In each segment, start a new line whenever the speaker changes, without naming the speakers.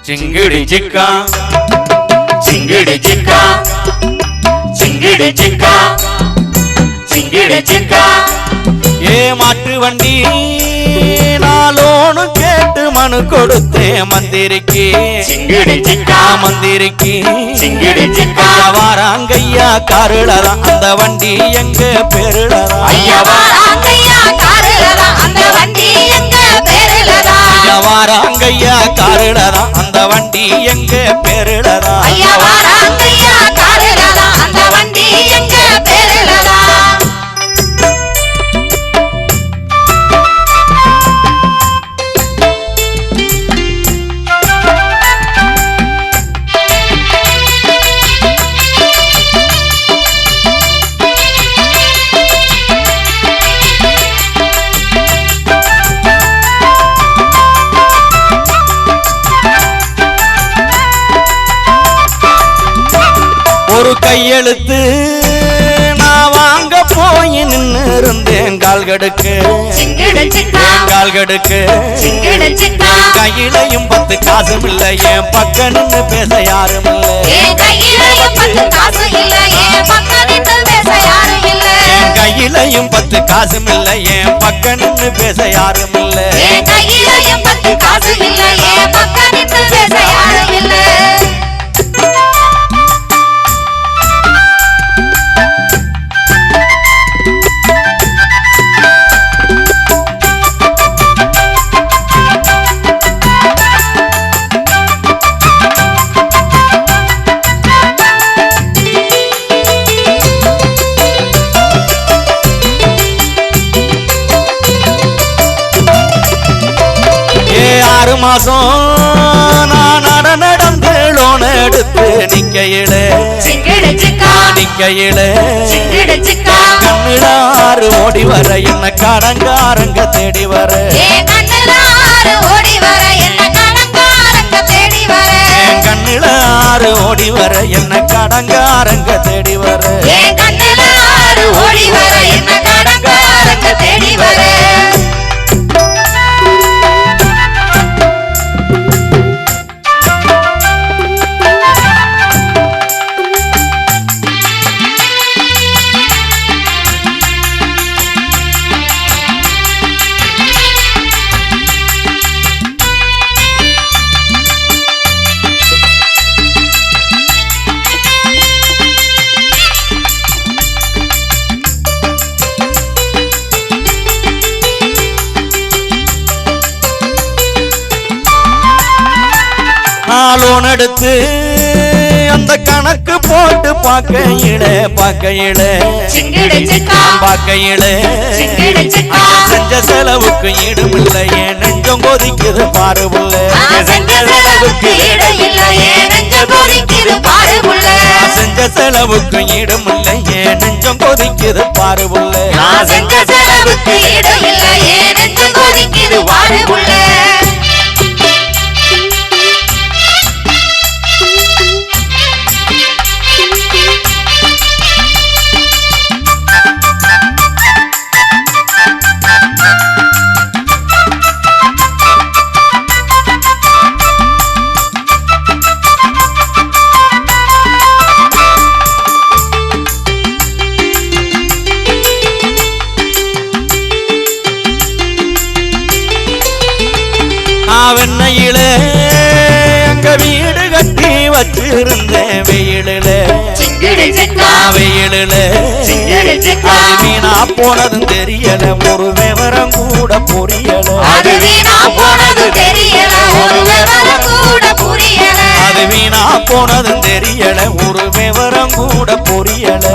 चिंगड़ी चिक्का चिंगड़ी चिक्का चिंगड़ी चिक्का चिंगड़ी चिक्का ये माट्टु वंडी नालोनु केट्टु मनु कोडुत्ते मंदिरिक्कु चिंगड़ी चिक्का मंदिरिक्कु चिंगड़ी चिक्का वारांगैया कारुलदा अंद वंडी एंग पेरुलदा अय्या वारांगैया कारुलदा अंद वंडी एंग पेरुलदा अय्या वारांगैया कारुलदा अंद वंडी एंग पेरुलदा अय्या वारांगैया कारुलदा अंद वंडी एंग पेरुलदा ஒரு கையெழுத்து நான் வாங்க போய் நின்னு இருந்தேன் கால்கடுக்கு கால்கடுக்கு கையிலையும் 10 காசும் இல்லை என் பக்கம் நின்னு பேச யாரும் இல்லை கையிலையும் 10 காசும் இல்லை என் பக்கம் நின்னு பேச யாரும் இல்லை மாசம் நான் நடந்து லோன் எடுத்து நிக்கையிலே கண்ணுல ஆறு ஓடி வர என்ன கடங்காரங்க தேடி வர கண்ணுல ஆறு ஓடி வர என்ன கடங்காரங்க தேடி வர லோன் எடுத்து அந்த கணக்கு போட்டு பார்க்கையில செஞ்ச செலவுக்கு ஈடுமில்லை என் நெஞ்சம் கொதிக்குது பாரு புள்ள செஞ்ச செலவுக்கு ஈடுமில்லை என் நெஞ்சம் கொதிக்குது பாரு புள்ள வெண்ணையில அங்க வீடு கட்டி வச்சிருந்தேன் வெயிலில வீணா போனதும் தெரியல ஒரு விவரம் கூட புரியல அது வீணா போனதும் தெரியல ஒரு விவரம் கூட புரியல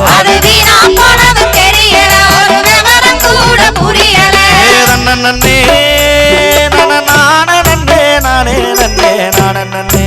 நன்னே நானே நன்னே